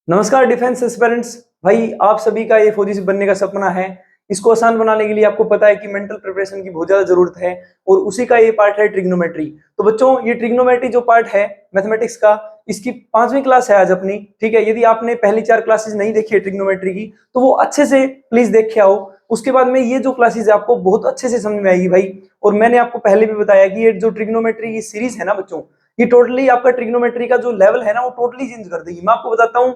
नमस्कार defence aspirants. भाई आप सभी का ये फौजी बनने का सपना है। इसको आसान बनाने के लिए आपको पता है कि मेंटल प्रिपरेशन की बहुत ज्यादा जरूरत है और उसी का ये पार्ट है ट्रिग्नोमेट्री। तो बच्चों ये ट्रिग्नोमेट्री जो पार्ट है मैथमेटिक्स का, इसकी 5वीं क्लास है आज अपनी। ठीक है, यदि आपने पहली 4 क्लासेस नहीं देखी है ट्रिग्नोमेट्री की तो वो अच्छे से प्लीज देख के आओ। उसके बाद में ये जो क्लासेस है आपको बहुत अच्छे से समझ में आएगी भाई। और मैंने आपको पहले भी बताया कि ये जो ट्रिग्नोमेट्री की सीरीज है ना बच्चों, ये टोटली आपका ट्रिग्नोमेट्री का जो लेवल है ना वो टोटली चेंज कर देगी। मैं आपको बताता हूँ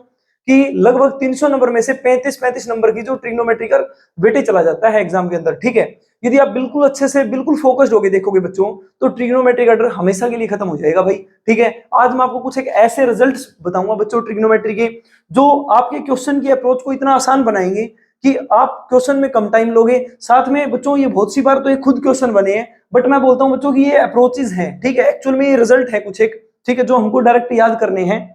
कि लगभग 300 नंबर में से 35-35 नंबर की जो ट्रिग्नोमेट्री का वेटेज चला जाता है एग्जाम के अंदर। ठीक है, यदि आप बिल्कुल अच्छे से बिल्कुल फोकस्ड होके देखोगे बच्चों तो ट्रिग्नोमेट्री का डर हमेशा के लिए खत्म हो जाएगा भाई। ठीक है, आज मैं आपको कुछ एक ऐसे रिजल्ट्स बताऊंगा बच्चों ट्रिग्नोमेट्री के, जो आपके क्वेश्चन की अप्रोच को इतना आसान बनाएंगे कि आप क्वेश्चन में कम टाइम लोगे। साथ में बच्चों ये बहुत सी बार तो ये खुद क्वेश्चन बने हैं, बट मैं बोलता हूं बच्चों की ये अप्रोचेज हैं। ठीक है, एक्चुअल में ये रिजल्ट है कुछ एक, ठीक है, जो हमको डायरेक्ट याद करने हैं।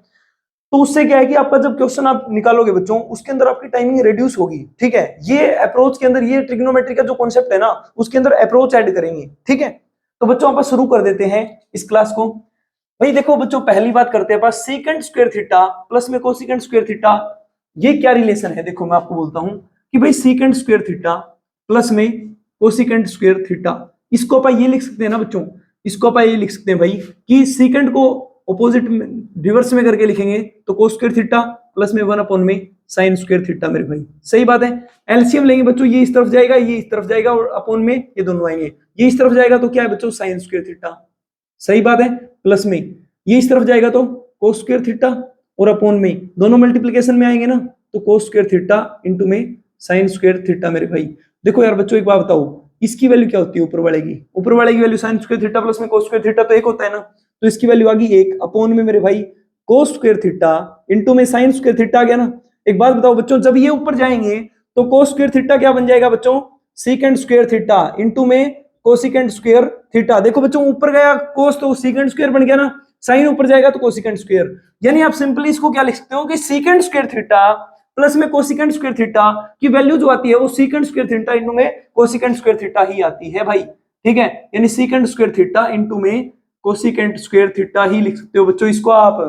तो उससे क्या है कि आपका जब क्वेश्चन आप निकालोगे बच्चों उसके अंदर आपकी टाइमिंग रिड्यूस होगी। ठीक है, ये अप्रोच के अंदर ये ट्रिग्नोमेट्री का जो कॉन्सेप्ट है ना उसके अंदर अप्रोच ऐड करेंगे। ठीक है, तो बच्चों आप शुरू कर देते हैं इस क्लास को। भाई देखो बच्चों, पहली बात करते हैं पास सेकंड स्क्वायर थीटा प्लस में कोसेकंड स्क्वायर थीटा। ये क्या रिलेशन है? देखो मैं आपको बोलता हूं कि भाई सेकंड स्क्वायर थीटा प्लस में कोसेकंड स्क्वायर थीटा, इसको अपन ये लिख सकते हैं ना बच्चों, इसको अपन ये लिख सकते हैं भाई कि सेकंड को ऑपोजिट में रिवर्स में करके लिखेंगे तो कोस स्क्वायर थीटा प्लस में 1 अपॉन में साइन स्क्वायर थीटा। मेरे भाई सही बात है। एलसीएम लेंगे बच्चों, ये इस तरफ जाएगा ये इस तरफ जाएगा और अपॉन में ये दोनों आएंगे। ये इस तरफ जाएगा तो क्या है बच्चों, साइन स्क्वायर थीटा। सही बात है। प्लस में ये इस तरफ जाएगा तो कोस स्क्वायर थीटा और अपॉन में दोनों मल्टीप्लीकेशन में आएंगे ना तो कोस स्क्वायर थीटा इंटू में साइन स्क्वायर थीटा। मेरे भाई देखो यार बच्चों एक बात बताओ, इसकी वैल्यू क्या होती है ऊपर वाले की? ऊपर वाले की value sine square theta plus में कोस स्क्वायर थीटा तो 1 होता है ना, तो इसकी वैल्यू आ गई 1 अपॉन में मेरे भाई कोस स्क्वायर थीटा इंटू में साइन स्क्वायर थीटा आ गया ना। एक बात बताओ बच्चों, जब ये ऊपर जाएंगे तो कोस स्क्वायर थीटा क्या बन जाएगा बच्चों, सीकेंड स्क्वायर थीटा इंटू में कोसिकेंड स्क्वायर थीटा। देखो बच्चों ऊपर गया कोस तो सीकेंड स्क्वायर बन गया ना, साइन ऊपर जाएगा तो कोसिकेंड स्क्वायर। यानी आप सिंपली इसको क्या लिख सकते हो कि सीकेंड स्क्वायर थीटा प्लस में कोसिकेंड स्क्वायर थीटा की वैल्यू जो आती है वो सीकेंड स्क्वायर थीटा इंटू में कोसिकेंड स्क्वायर थीटा ही आती है भाई। ठीक है, यानी सीकेंड स्क्वायर थीटा इंटू में कोसिकेंड स्क्वायर थीटा ही लिख सकते हो बच्चों इसको आप।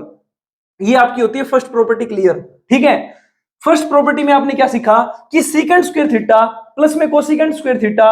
ये आपकी होती है फर्स्ट प्रॉपर्टी। क्लियर? ठीक है, फर्स्ट प्रॉपर्टी में आपने क्या सीखा कि सीकेंड स्क्वायर थीटा प्लस में कोसिकेंड स्क्वायर थीटा,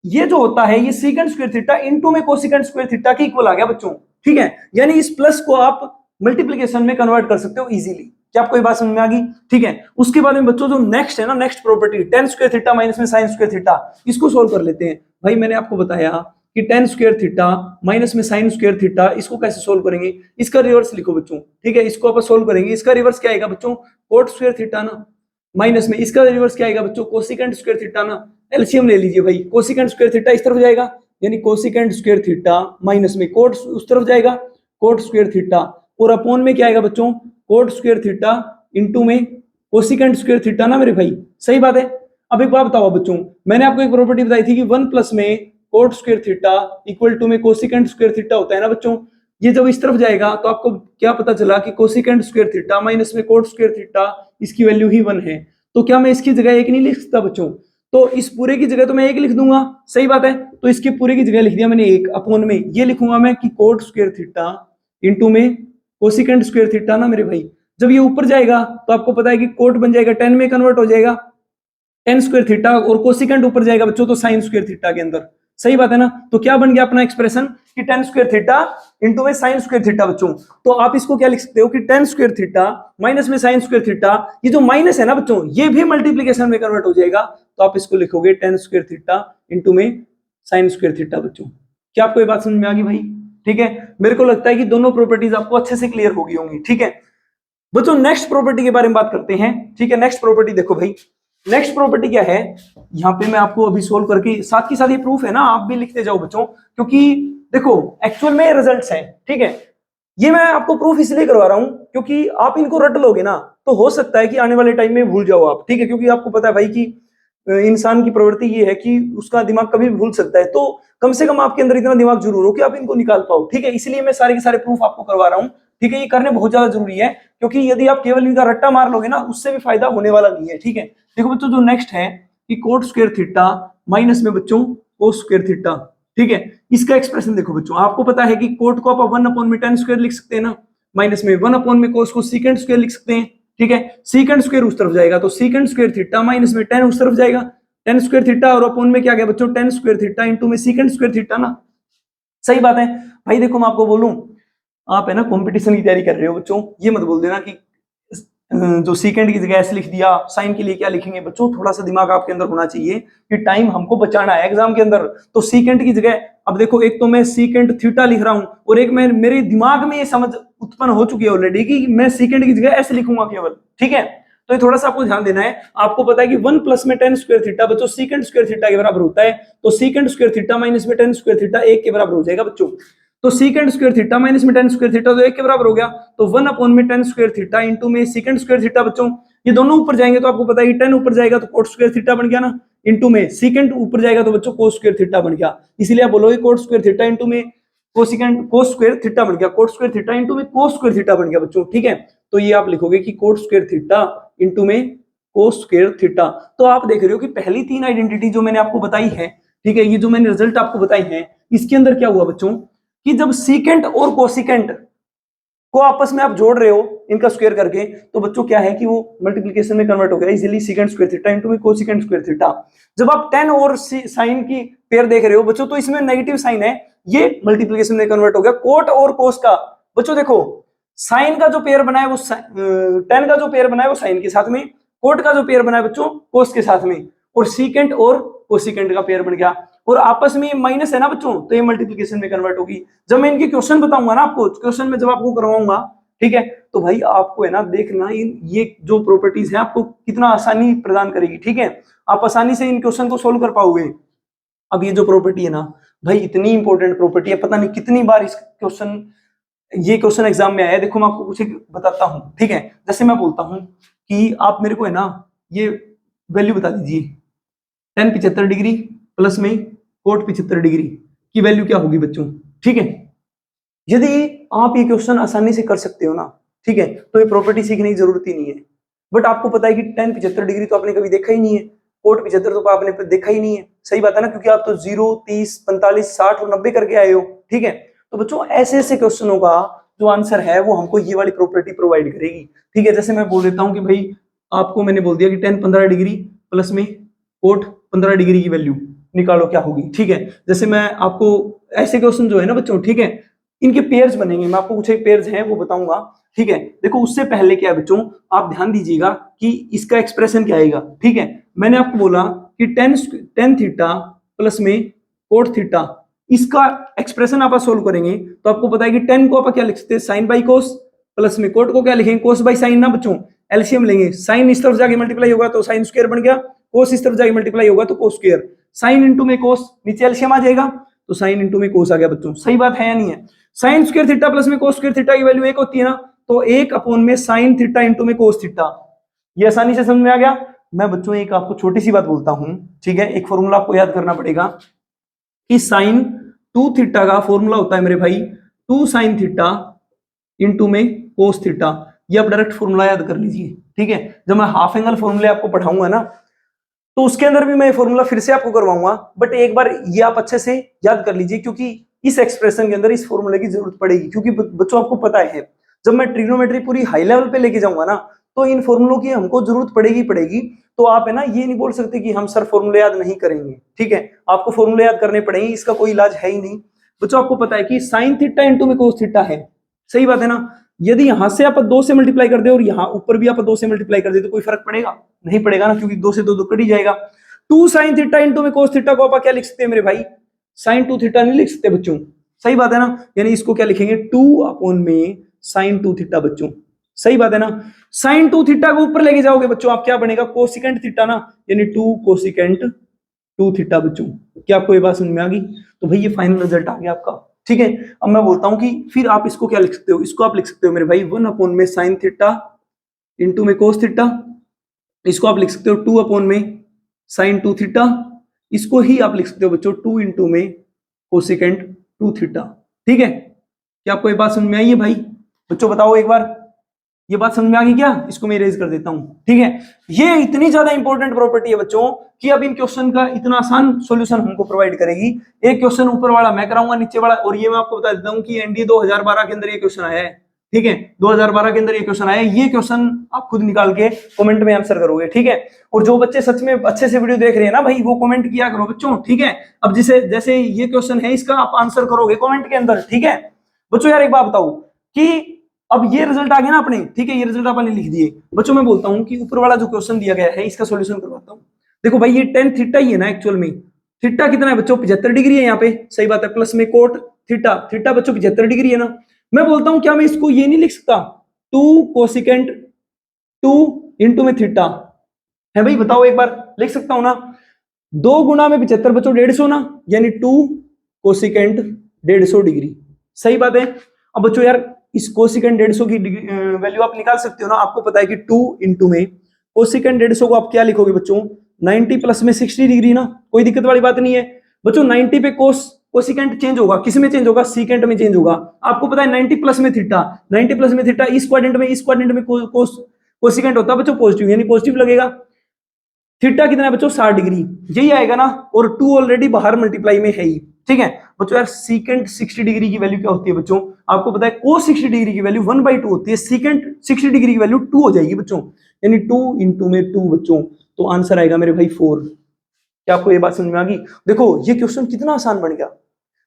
ये जो होता है ये सीकेंड स्क्वायर थीटा इंटू में कोसिकेंड स्क्वायर थीटा के इक्वल आ गया बच्चों। ठीक है, यानी इस प्लस को आप मल्टीप्लीकेशन में कन्वर्ट कर सकते हो इजीली। क्या आपको ये बात समझ में आ गई? ठीक है, उसके बाद में बच्चों जो नेक्स्ट है ना, next property ten square theta minus में साइन स्क्वायर थीटा, इसको सोल्व कर लेते हैं। भाई मैंने आपको बताया कि टेन स्क्वायर थीटा माइनस में साइन स्क्वायर थीटा, इसको कैसे सोल्व करेंगे? इसका रिवर्स लिखो बच्चों। ठीक है, इसको अपन सोल्व करेंगे। इसका रिवर्स क्या आएगा बच्चों, कोट स्क्वायर थीटा ना, माइनस में इसका रिवर्स क्या आएगा बच्चों, कोसिकेंड स्क्वायर थीटा ना। एलसीएम ले लीजिए भाई, कोसिकेंड स्क्वायर थीटा इस तरफ जाएगा यानी कोसिकेंड स्क्वायर थीटा माइनस में कोट उस तरफ जाएगा कोट स्क्वायर थीटा और अपॉन में क्या आएगा बच्चों, कोट स्क्वायर थीटा इंटू में कोसिकेंड स्क्वायर थीटा ना मेरे भाई। सही बात है। अब एक बात बताओ बच्चों, मैंने आपको एक प्रॉपर्टी बताई थी कि 1 प्लस में cot square theta equal to में कोसिकेंड स्क्वायर थीटा होता है ना बच्चों। ये जब इस तरफ जाएगा तो आपको क्या पता चला कि कोसिकेंड स्क्वायर थीटा माइनस में कोट स्क्वायर थीटा, इसकी वैल्यू ही 1 है। तो क्या मैं इसकी जगह 1 नहीं लिख सकता बच्चों? तो इस पूरे की जगह तो मैं 1 लिख दूंगा। सही बात है, तो इसके पूरे की जगह लिख दिया मैंने 1 अपॉन में ये लिखूंगा मैं कि कोट स्क्वायर थीटा इंटू में कोसिकेंड स्क्वायर थीटा ना मेरे भाई। जब ये ऊपर जाएगा तो आपको पता है कि कोट बन जाएगा 10 में कन्वर्ट हो जाएगा टेन स्क्वायर थीटा और कोसिकेंड ऊपर जाएगा बच्चों तो साइन स्क्वायर थीटा के अंदर। सही बात है ना, तो क्या बन गया अपना एक्सप्रेशन कि टेन स्क्वायर थीटा इंटू में साइन स्क्वायर थीटा बच्चों। तो आप इसको क्या लिख सकते हो कि टेन स्क्वायर थीटा माइनस में साइन स्क्वायर थीटा, ये जो माइनस है ना बच्चों ये भी मल्टीप्लीकेशन में कन्वर्ट हो जाएगा तो आप इसको लिखोगे टेन स्क्वायर थीटा इंटू में साइन स्क्वायर थीटा बच्चों। क्या आपको ये बात समझ में आ गई भाई? ठीक है, मेरे को लगता है कि दोनों प्रॉपर्टीज आपको अच्छे से क्लियर हो गई होंगी। ठीक है बच्चों, नेक्स्ट प्रॉपर्टी के बारे में बात करते हैं। ठीक है, नेक्स्ट प्रॉपर्टी देखो भाई, नेक्स्ट प्रॉपर्टी क्या है, यहाँ पे मैं आपको अभी सोल्व करके साथ के साथ ये प्रूफ है ना, आप भी लिखते जाओ बच्चों, क्योंकि देखो एक्चुअल में रिजल्ट्स हैं। ठीक है, ये मैं आपको प्रूफ इसलिए करवा रहा हूं क्योंकि आप इनको रट लोगे ना तो हो सकता है कि आने वाले टाइम में भूल जाओ आप। ठीक है, क्योंकि आपको पता है भाई कि इंसान की प्रवृत्ति ये है कि उसका दिमाग कभी भी भूल सकता है, तो कम से कम आपके अंदर इतना दिमाग जरूर हो कि आप इनको निकाल पाओ। ठीक है, इसलिए मैं सारे के सारे प्रूफ आपको करवा रहा हूँ। ठीक है, ये करने बहुत ज्यादा जरूरी है क्योंकि यदि आप केवल इनका रट्टा मार लोगे ना उससे भी फायदा होने वाला नहीं है। ठीक है, देखो बच्चों जो नेक्स्ट है कि कोट स्क्वायर थीटा माइनस में बच्चों कोस स्क्वायर थीटा। ठीक है, इसका एक्सप्रेशन देखो बच्चों, आपको पता है कि कोट को आप 1 अपॉन में टेन स्क्वायर लिख सकते हैं ना, माइनस में 1 अपॉन में कोस को सीकेंड स्क्वायर लिख सकते हैं। ठीक है, सीकेंड स्क्वायर उस तरफ जाएगा तो सीकेंड स्क्वायर थीटा माइनस में टेन उस तरफ जाएगा, टेन स्क्वायर थीटा और अपोन में क्या गया बच्चों, टेन स्क्वायर थीटा इंटू में सीकेंड स्क्वायर थीटा ना। सही बात है भाई। देखो मैं आपको बोलूं, आप है ना कंपटीशन की तैयारी कर रहे हो बच्चों, ये मत बोल देना कि जो सीकेंड की जगह एस लिख दिया, साइन के लिए क्या लिखेंगे बच्चों, थोड़ा सा दिमाग आपके अंदर होना चाहिए कि टाइम हमको बचाना है एग्जाम के अंदर। तो सीकेंड की जगह अब देखो, एक तो मैं सीकेंड थीटा लिख रहा हूं और एक मैं मेरे दिमाग में ये समझ उत्पन्न हो चुकी है ऑलरेडी कि मैं सीकेंड की जगह एस लिखूंगा केवल, ठीक है। तो ये थोड़ा सा आपको ध्यान देना है। आपको पता है कि 1 प्लस में टेन स्क्वायर थीटा बच्चों सीकेंड स्क्वायर थीटा के बराबर होता है, तो सीकेंड स्क्वायर थीटा माइनस में टेन स्क्वायर थीटा 1 के बराबर हो जाएगा बच्चों। तो सीकेंड स्क्वायर थीटा माइनस में टेन स्क्वायर थीटा तो 1 के बराबर हो गया, तो 1 अपॉन में टेन स्क्वायर थीटा इंटू में सीकेंड स्क्वायर थीटा बच्चों। ये दोनों ऊपर जाएंगे तो आपको पता है कि टेन ऊपर जाएगा तो कोट स्क्वायर थीटा बन गया ना, इंटू में सीकेंड ऊपर जाएगा तो बच्चों कोस स्क्वायर थीटा बन गया। इसीलिए आप बोलोगे कोट स्क्वायर थीटा इंटू में कोसिकेंड कोस स्क्वायर थीटा बन गया, कोट स्क्वायर थीटा इंटू में कोस स्क्वायर थीटा बन गया बच्चों, ठीक है। तो ये आप लिखोगे कि कोट स्क्वायर थीटा इंटू में कोस स्क्वायर थीटा। तो आप देख रहे हो कि पहली तीन आइडेंटिटी जो मैंने आपको बताई है, ठीक है, ये जो मैंने रिजल्ट आपको बताई है, इसके अंदर क्या हुआ बच्चों कि जब सीकेंट और कोसिकेंट को आपस में आप जोड़ रहे हो इनका स्क्वायर करके, तो बच्चों क्या है कि वो मल्टीप्लिकेशन में कन्वर्ट हो गया, इजीली सीकेंड स्क्वायर थीटा इनटू में कोसिकेंड स्क्वायर थीटा। जब आप टेन और साइन की पेयर देख रहे हो बच्चों, तो इसमें नेगेटिव साइन है, ये मल्टीप्लिकेशन में कन्वर्ट हो गया। कोट और कोस का बच्चों देखो, साइन का जो पेयर बना है वो टेन का जो पेयर बना है वो साइन के साथ में, कोट का जो पेयर बना है बच्चों कोस के साथ में, और सीकेंट और कोसिकेंट का पेयर बन गया, और आपस में माइनस है ना बच्चों, तो ये मल्टीप्लिकेशन में कन्वर्ट होगी। जब मैं इनके क्वेश्चन बताऊंगा ना आपको, क्वेश्चन में जब आपको करवाऊंगा, ठीक है, तो भाई आपको है ना देखना ये जो प्रॉपर्टीज है आपको कितना आसानी प्रदान करेगी, ठीक है। आप आसानी से इन क्वेश्चन को सोल्व कर पाओगे। अब ये जो प्रॉपर्टी है ना भाई, इतनी इंपॉर्टेंट प्रॉपर्टी है, पता नहीं कितनी बार ये क्वेश्चन एग्जाम में आया है। देखो मैं आपको कुछ बताता हूं, ठीक है। जैसे मैं बोलता हूं कि आप मेरे को है ना ये वैल्यू बता दीजिए, टेन 75 डिग्री प्लस में कोट 75 डिग्री की वैल्यू क्या होगी बच्चों, ठीक है। यदि आप ये क्वेश्चन आसानी से कर सकते हो ना, ठीक है, तो ये प्रॉपर्टी सीखने की जरूरत ही नहीं है। बट आपको पता है कि टेन 75 डिग्री तो आपने कभी देखा ही नहीं है, कोट 75 तो आपने देखा ही नहीं है, सही बात है ना, क्योंकि आप तो 0, 30, 45, 60 और 90 करके आए हो, ठीक है। तो बच्चों ऐसे ऐसे क्वेश्चनों का जो आंसर है वो हमको ये वाली प्रॉपर्टी प्रोवाइड करेगी, ठीक है। जैसे मैं बोल देता हूँ कि भाई आपको मैंने बोल दिया कि टेन 15 डिग्री प्लस में कोट 15 डिग्री की वैल्यू निकालो क्या होगी, ठीक है। जैसे मैं आपको ऐसे क्वेश्चन जो है ना बच्चों, ठीक है, इनके पेयर्स बनेंगे, मैं आपको कुछ एक पेयर्स हैं वो बताऊंगा, ठीक है। देखो उससे पहले क्या है बच्चों, आप ध्यान दीजिएगा कि इसका एक्सप्रेशन क्या आएगा, ठीक है। मैंने आपको बोला कि टेन थीटा प्लस में कोट थीटा, इसका एक्सप्रेशन आप सोल्व करेंगे तो आपको पता है कि टेन को आप क्या लिख सकते हैं, साइन बाई कोस, प्लस में कोट को क्या लिखेंगे, कोस बाई साइन ना बच्चों, एलसीएम लेंगे, साइन इस तरफ जाके मल्टीप्लाई होगा तो साइन स्क्वायर बन गया, कोस इस तरफ जाके मल्टीप्लाई होगा तो कोस स्क्वायर, साइन इंटू में कोस, नीचे एलसीएम आ जाएगा तो साइन इंटू में कोस आ गया बच्चों। सही बात है या नहीं है? साइन स्क्वायर थीटा प्लस में कोस स्क्वायर थीटा की वैल्यू एक होती है ना, तो एक अपॉन में साइन थीटा इंटू में कोस थीटा। ये आसानी से समझ में आ गया। मैं बच्चों एक आपको छोटी सी बात बोलता हूं, ठीक है, एक फॉर्मूला आपको याद करना पड़ेगा कि साइन 2 थीटा का फॉर्मूला होता है मेरे भाई 2 साइन थीटा इंटू में कोस थीटा। ये आप डायरेक्ट फॉर्मूला याद कर लीजिए, ठीक है। जब मैं हाफ एंगल फॉर्मूले आपको पढ़ाऊंगा ना, तो उसके अंदर भी मैं फॉर्मूला फिर से आपको करवाऊंगा, बट एक बार ये आप अच्छे से याद कर लीजिए, क्योंकि इस एक्सप्रेशन के अंदर इस फॉर्मूले की जरूरत पड़ेगी। क्योंकि बच्चों आपको पता है जब मैं ट्रिग्नोमेट्री पूरी हाई लेवल पे लेके जाऊंगा ना, तो इन फॉर्मूलों की हमको जरूरत पड़ेगी। तो आप है ना ये नहीं बोल सकते कि हम सर फॉर्मूले याद नहीं करेंगे, ठीक है, आपको फॉर्मूले याद करने पड़ेंगे, इसका कोई इलाज है ही नहीं। बच्चों आपको पता है कि साइन थीटा इंटू में कोस थीटा है, सही बात है ना। यदि यहां से आप 2 से मल्टीप्लाई कर दे और यहाँ ऊपर भी आप 2 से मल्टीप्लाई कर दे तो कोई फर्क पड़ेगा? नहीं पड़ेगा ना, क्योंकि 2 से 2 कट ही जाएगा। 2 साइन थीटा इंटू में कोस थीटा को आप क्या लिख सकते हैं मेरे भाई, साइन 2 थीटा नहीं लिख सकते बच्चों, सही बात है ना। यानी इसको क्या लिखेंगे 2 अपॉन में साइन 2 थीटा बच्चों, सही बात है ना। साइन 2 थीटा को ऊपर लेके जाओगे बच्चों, आप क्या बनेगा कोसिकेंट थीटा ना, यानी 2 कोसिकेंट 2 थीटा बच्चों। क्या आपको ये बात समझ में आ गई? तो भाई ये फाइनल रिजल्ट आ गया आपका, ठीक है। अब मैं बोलता हूं कि फिर आप इसको क्या लिख सकते हो, इसको आप लिख सकते हो मेरे भाई 1 अपॉन में साइन थीटा इंटू में कोस थीटा, इसको आप लिख सकते हो 2 अपॉन में साइन 2 थीटा, इसको ही आप लिख सकते हो बच्चों 2 इंटू में कोसिकेंट 2 थीटा, ठीक है। क्या आपको ये बात समझ में आई है भाई? बच्चों बताओ एक बार, ये बात समझ में आ गई क्या? इसको मैं इरेज कर देता हूं, ठीक है। ये इतनी ज्यादा इंपॉर्टेंट प्रॉपर्टी है बच्चों कि अब इन क्वेश्चन का इतना आसान सॉल्यूशन हमको प्रोवाइड करेगी। एक क्वेश्चन ऊपर वाला मैं कराऊंगा, नीचे वाला, और ये मैं आपको बता देता हूं कि एनडीए 2012 के अंदर ये क्वेश्चन आया है, ठीक है, 2012 के अंदर ये क्वेश्चन आया। ये क्वेश्चन आप खुद निकाल के कमेंट में आंसर करोगे, ठीक है। और जो बच्चे सच में अच्छे से वीडियो देख रहे हैं ना भाई, वो कमेंट किया करो बच्चों, ठीक है। अब जैसे ये क्वेश्चन है, इसका आप आंसर करोगे कमेंट के अंदर, ठीक है। बच्चों यार एक बात बताओ कि अब ये रिजल्ट आ गया ना अपने, ठीक है, ये रिजल्ट आपने लिख दिए। बच्चों मैं बोलता हूँ कि ऊपर वाला जो क्वेश्चन दिया गया है, इसका सोल्यूशन करवाता हूँ। देखो भाई, ये टेन थीटा ही है ना एक्चुअल में। थीटा कितना है बच्चों? 75 डिग्री है यहाँ पे, सही बात है। प्लस में कोट थीटा, थीटा बच्चों 75 डिग्री है ना। मैं बोलता हूँ क्या मैं इसको ये नहीं लिख सकता, 2 कोसिकेंट 2 इंटू में थीटा है भाई? बताओ एक बार, लिख सकता हूं ना? 2 गुना में 75 बच्चों 150 ना, यानी 2 कोसिकेंट 150 डिग्री, सही बात है। अब बच्चों यार इस कोसिकेंट 150 की वैल्यू आप निकाल सकते हो ना। आपको पता है कि 2 इंटू में कोसिकेंट 150 को आप क्या लिखोगे बच्चों? 90 प्लस में 60 डिग्री ना, कोई दिक्कत वाली बात नहीं है बच्चों। 90 पे कोसिकेंट चेंज होगा, किस में चेंज होगा? सीकेंट में चेंज होगा। आपको पता है 90 प्लस में थीटा, 90 प्लस में थीटा इस क्वाड्रेंट में कोसिकेंट होता है बच्चों पॉजिटिव, यानी पॉजिटिव लगेगा। थीटा कितना है बच्चों? 60 डिग्री, यही आएगा ना। और 2 ऑलरेडी बाहर मल्टीप्लाई में है ही, ठीक है बच्चों। यार सीकेंट 60 डिग्री की वैल्यू क्या होती है बच्चों? आपको पता है कोस 60 डिग्री की वैल्यू 1/2 होती है, सीकेंट 60 डिग्री की वैल्यू 2 हो जाएगी बच्चों, यानी 2 इंटू में 2 बच्चों। तो आंसर आएगा मेरे भाई 4। क्या आपको ये बात समझ में आ गई? देखो ये क्वेश्चन कितना आसान बन गया,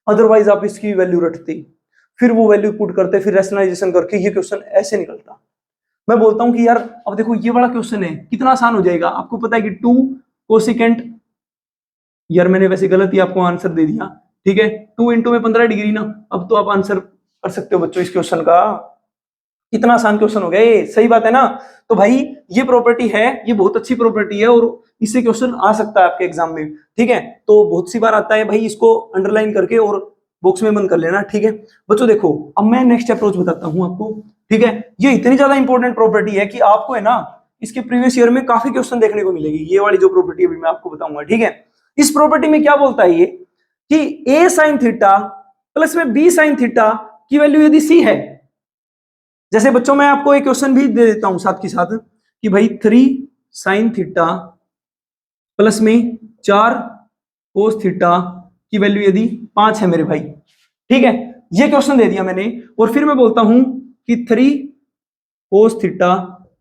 अदरवाइज आप इसकी वैल्यू रटते, फिर वो वैल्यू पुट करते, फिर रैशनलाइजेशन करके ये क्वेश्चन ऐसे निकलता। मैं बोलता हूं कि यार अब देखो ये वाला क्वेश्चन है, कितना आसान हो जाएगा। आपको पता है कि 2 कोसिकेंट, यार मैंने वैसे गलत ही आपको आंसर दे दिया, ठीक है। 2 इंटू में 15 डिग्री ना। अब तो आप आंसर कर सकते हो बच्चों इस क्वेश्चन का। कितना आसान क्वेश्चन हो गया ये, सही बात है ना। तो भाई ये प्रॉपर्टी है, ये बहुत अच्छी प्रॉपर्टी है, और इससे क्वेश्चन आ सकता है आपके एग्जाम में, ठीक है। तो बहुत सी बार आता है भाई, इसको अंडरलाइन करके और बॉक्स में बंद कर लेना, ठीक है बच्चों। देखो अब मैं नेक्स्ट अप्रोच बताता हूं आपको, ठीक है। ये इतनी ज्यादा इंपॉर्टेंट प्रॉपर्टी है कि आपको है ना इसके प्रीवियस ईयर में काफी क्वेश्चन देखने को मिलेगी। ये वाली जो प्रॉपर्टी अभी मैं आपको बताऊंगा, ठीक है। इस प्रॉपर्टी में क्या बोलता है ये कि a साइन थीटा प्लस में b साइन थीटा की वैल्यू यदि c है, जैसे बच्चों मैं आपको एक क्वेश्चन भी दे देता हूं साथ के साथ कि भाई 3 साइन थीटा प्लस में 4 कोस थीटा की वैल्यू यदि 5 है मेरे भाई, ठीक है। ये क्वेश्चन दे दिया मैंने, और फिर मैं बोलता हूं कि 3 कोस थीटा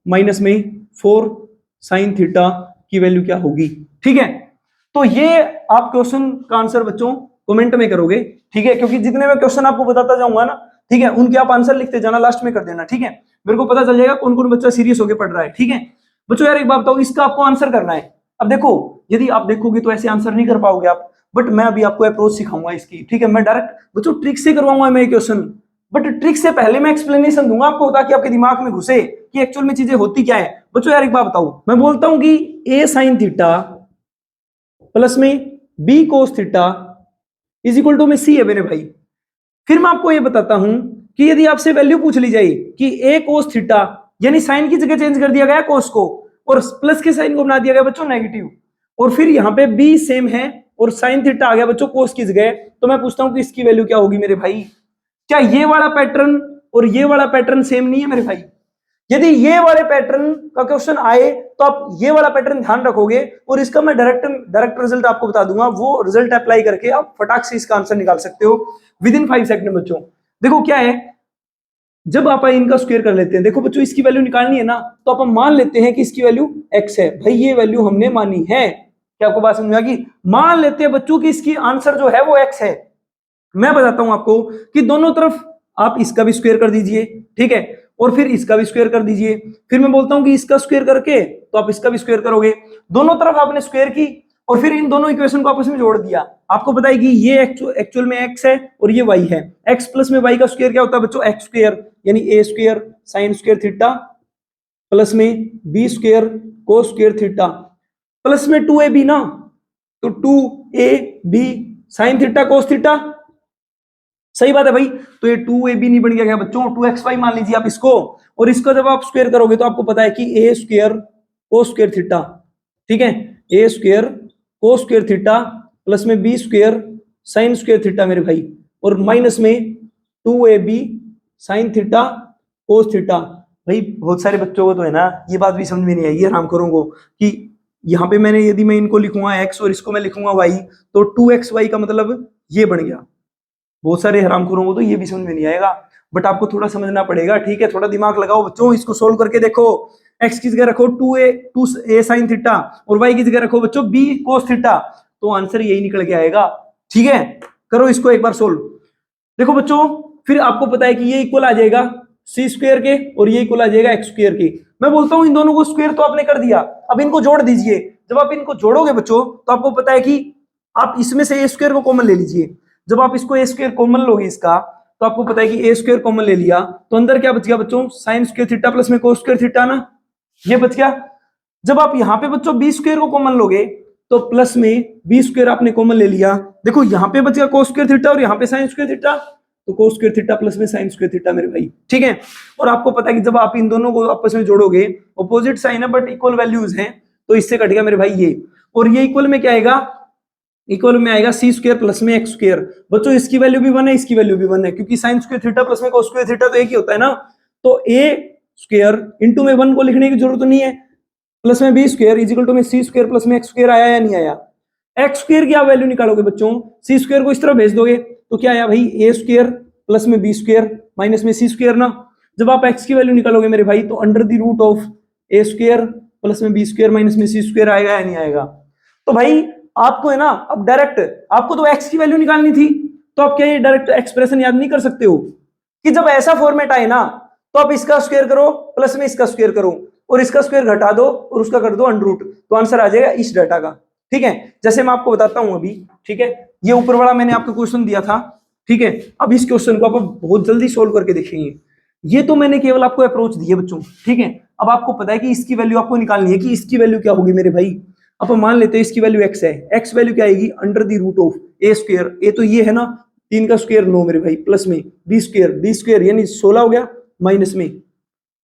माइनस में 4 साइन थीटा की वैल्यू क्या होगी, ठीक है। तो ये आप क्वेश्चन का आंसर बच्चों कमेंट में करोगे, ठीक है, क्योंकि जितने मैं क्वेश्चन आपको बताता जाऊंगा ना, ठीक है, उनके आप आंसर लिखते जाना, लास्ट में कर देना, ठीक है। मेरे को पता चल जाएगा कौन कौन बच्चा सीरियस होकर पढ़ रहा है, ठीक है बच्चों। यार एक बात बताओ, इसका आपको आंसर करना है। अब देखो यदि आप देखोगे तो ऐसे आंसर नहीं कर पाओगे आप, बट मैं अभी आपको अप्रोच सिखाऊंगा इसकी, ठीक है। मैं डायरेक्ट बच्चों ट्रिक से करवाऊंगा मैं क्वेश्चन, बट ट्रिक से पहले मैं एक्सप्लेनेशन दूंगा आपको, ताकि आपके दिमाग में घुसे कि एक्चुअल में चीजें होती क्या है बच्चों। यार एक बात बताओ, मैं बोलता हूं कि a साइन थीटा प्लस में b cos theta is equal to में c है मेरे भाई। फिर मैं आपको ये बताता हूं कि यदि आपसे वैल्यू पूछ ली जाए कि a कोस थीटा, यानी साइन की जगह चेंज कर दिया गया कोस को, और प्लस के साइन को बना दिया गया बच्चों नेगेटिव, और फिर यहाँ पे b सेम है और साइन थीटा आ गया बच्चों कोस की जगह, तो मैं पूछता हूं कि इसकी वैल्यू क्या होगी मेरे भाई? क्या ये वाला पैटर्न और ये वाला पैटर्न सेम नहीं है मेरे भाई? यदि ये वाले पैटर्न का क्वेश्चन आए तो आप ये वाला पैटर्न ध्यान रखोगे, और इसका मैं डायरेक्ट रिजल्ट आपको बता दूंगा। वो रिजल्ट अप्लाई करके आप फटाक से इसका आंसर निकाल सकते हो विद इन 5 सेकंड बच्चों। देखो क्या है, जब आप इनका स्क्वायर कर लेते हैं, देखो बच्चों इसकी वैल्यू निकालनी है ना, तो आप मान लेते हैं कि इसकी वैल्यू x है। भाई ये वैल्यू हमने मानी है, क्या आपको बात समझ आ गई? मान लेते हैं बच्चों कि इसकी आंसर जो है वो x है। मैं बताता हूं आपको कि दोनों तरफ आप इसका भी स्क्वायर कर दीजिए, ठीक है, और फिर इसका भी स्क्वायर कर दीजिए। फिर मैं बोलता हूं कि इसका स्क्वायर करके तो आप इसका भी स्क्वायर करोगे। दोनों तरफ आपने स्क्वायर की और फिर इन दोनों इक्वेशन को आपस में जोड़ दिया। आपको पता है कि ये एक्चुअल में x है और ये y है। x प्लस में y का स्क्वायर क्या होता है बच्चों? x स्क्वायर, यानी a square sine square theta plus में b square cos square theta plus में 2ab ना, तो 2ab sine theta cos theta, सही बात है भाई। तो ये 2ab नहीं बन गया क्या बच्चों? 2xy मान लीजिए आप इसको, और इसको जब आप स्क्वायर करोगे तो आपको पता है कि a square cos square theta, ठीक है, a square cos square theta plus में b square sine square theta मेरे भाई, और माइनस में 2ab sine theta cos theta. भाई बहुत सारे बच्चों को तो है ना ये बात भी समझ में नहीं आई, आराम करूंगा कि यहाँ पे मैंने यदि मैं इनको लिखूंगा x और इसको मैं लिखूंगा y, तो 2xy का मतलब ये बन गया। बहुत सारे हरामखोरों को तो ये भी समझ में नहीं आएगा। बट आपको थोड़ा समझना पड़ेगा, ठीक है, थोड़ा दिमाग लगाओ बच्चों, इसको सोल्व करके देखो। x की जगह रखो 2a sin थीटा और y की जगह रखो बच्चों b cos थीटा, तो आंसर यही निकल के आएगा, ठीक है। करो इसको एक बार सोल्व। देखो बच्चों, फिर आपको पता है कि ये इक्वल आ जाएगा सी स्क्वायर के और ये इक्वल आ जाएगा एक्स स्क्वायर के। मैं बोलता हूं इन दोनों को स्क्वायर तो आपने कर दिया, अब इनको जोड़ दीजिए। जब आप इनको जोड़ोगे बच्चों तो आपको पता है कि आप इसमें से ए स्क्वायर को कॉमन ले लीजिए। जब आप इसको ए स्क्वायर कॉमन लोगे इसका, तो आपको पता है कि ए स्क्वायर कॉमन ले लिया तो अंदर क्या बच गया बच्चों, साइन स्क्वायर थीटा प्लस में कोस स्क्वायर थीटा ना, ये बच गया। जब आप यहाँ पे बच्चों बी स्क्वायर को कॉमन लोगे तो प्लस में बी स्क्वायर आपने कॉमन ले लिया। देखो यहाँ पे बच गया कोस स्क्वायर थीटा और यहाँ पे साइन स्क्वायर थीटा, तो कोस स्क्वायर थीटा प्लस में साइन स्क्वायर थीटा मेरे भाई, ठीक है। और आपको पता है कि जब आप इन दोनों को आपस में जोड़ोगे, अपोजिट साइन है बट इक्वल वैल्यूज हैं, तो इससे कट गया मेरे भाई ये, और ये इक्वल में क्या आएगा, इक्वल में आएगा सी स्क्वायर प्लस में एक्स स्क्वायर। बच्चों इसकी वैल्यू भी 1 है, इसकी वैल्यू भी 1 है, क्योंकि साइन स्क्वायर थीटा प्लस में कोस स्क्वायर थीटा तो एक ही होता है ना। तो ए स्क्वायर इंटू में 1 को लिखने की जरूरत नहीं है, प्लस में B square is equal to में सी स्क्वायर प्लस में एक्स स्क्वायर आया या नहीं आया। एक्स स्क्वायर की आप वैल्यू निकालोगे बच्चों, सी स्क्वायर को इस तरह भेज दोगे तो क्या आया भाई, ए स्क्वायर प्लस में बी स्क्वायर माइनस में सी स्क्वायर ना। जब आप एक्स की वैल्यू निकालोगे मेरे भाई तो under the root of A square plus में बी स्क्वायर माइनस में सी स्क्वायर आएगा या नहीं आएगा। तो भाई आपको है ना, अब डायरेक्ट आपको तो एक्स की वैल्यू निकालनी थी, तो आप क्या ये डायरेक्ट एक्सप्रेशन याद नहीं कर सकते हो कि जब ऐसा फॉर्मेट आए ना तो आप इसका स्क्वायर करो प्लस में इसका स्क्वायर करो और इसका स्क्वायर घटा दो और उसका कर दो अंडर रूट, तो आंसर आ जाएगा इस डाटा का, ठीक है। जैसे मैं आपको बताता हूं अभी, ठीक है, ये ऊपर वाला मैंने आपको क्वेश्चन दिया था, ठीक है। अब इस क्वेश्चन को आप बहुत जल्दी सोल्व करके देखेंगे। ये तो मैंने केवल आपको अप्रोच दी है बच्चों, ठीक है। अब आपको पता है कि इसकी वैल्यू आपको निकालनी है कि इसकी वैल्यू क्या होगी मेरे भाई। अब मान लेते हैं इसकी वैल्यू एक्स है, एक्स वैल्यू क्या आएगी, under the root of A square, a तो ये है ना 3 का स्क्वायर 9 मेरे भाई, प्लस में बी स्क्वायर यानी 16 हो गया, माइनस में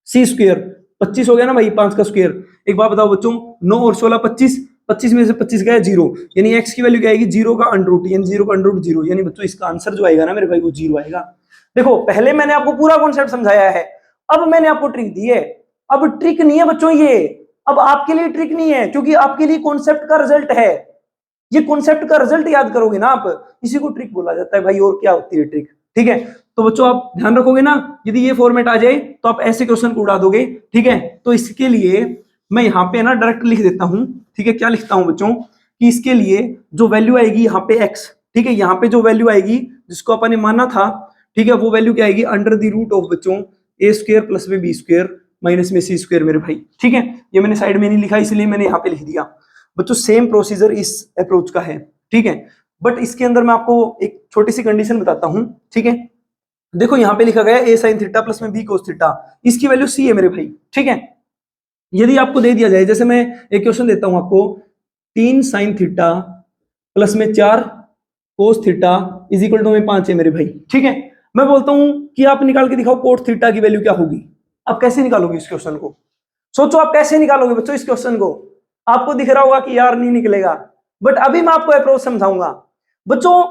सी स्क्वायर 25 हो गया ना भाई, 5 का स्क्वायर। एक बात बताओ बच्चों, 9 और 16 25, 25 में से 25 गया 0, यानी x की वैल्यू क्या आएगी, 0 का अंडर रूट, यानी 0 का अंडर रूट 0, यानी बच्चों इसका आंसर जो आएगा ना मेरे भाई वो 0 आएगा। देखो पहले मैंने आपको पूरा कॉन्सेप्ट समझाया है, अब मैंने आपको ट्रिक दी है। अब ट्रिक नहीं है बच्चों ये, अब आपके लिए ट्रिक नहीं है, क्योंकि आपके लिए कॉन्सेप्ट का रिजल्ट है। ये कॉन्सेप्ट का रिजल्ट याद करोगे ना आप, इसी को ट्रिक बोला जाता है भाई, और क्या होती है ट्रिक, ठीक है। तो बच्चों आप ध्यान रखोगे ना, यदि ये फॉर्मेट आ जाए तो आप ऐसे क्वेश्चन को उड़ा दोगे, ठीक है। तो इसके लिए मैं यहाँ पे ना डायरेक्ट लिख देता हूँ, ठीक है। क्या लिखता हूँ बच्चों कि इसके लिए जो वैल्यू आएगी यहाँ पे x, ठीक है, यहाँ पे जो वैल्यू आएगी जिसको अपन ने माना था, ठीक है, वो वैल्यू क्या आएगी, अंडर द रूट ऑफ बच्चों ए स्क्वायर प्लस में बी स्क्वायर माइनस में सी स्क्वायर मेरे भाई, ठीक है। ये मैंने साइड में नहीं लिखा इसलिए मैंने यहाँ पे लिख दिया। बच्चों सेम प्रोसीजर इस अप्रोच का है, ठीक है, बट इसके अंदर मैं आपको एक छोटी सी कंडीशन बताता हूँ, ठीक है। देखो यहाँ पे लिखा गया ए साइन थीटा प्लस में बी कोस थीटा, इसकी वैल्यू सी है मेरे भाई, ठीक है। यदि आपको दे दिया जाए, जैसे मैं एक क्वेश्चन देता हूं आपको, 3 साइन थीटा प्लस में 4 cos theta is equal to में 5 है मेरे भाई, ठीक है। मैं बोलता हूं कि आप निकाल के दिखाओ कोट थीटा की वैल्यू क्या होगी। आप कैसे निकालोगे इस क्वेश्चन को, सोचो आप कैसे निकालोगे बच्चों इस क्वेश्चन को। आपको दिख रहा होगा कि यार नहीं निकलेगा, बट अभी मैं आपको अप्रोच समझाऊंगा। बच्चों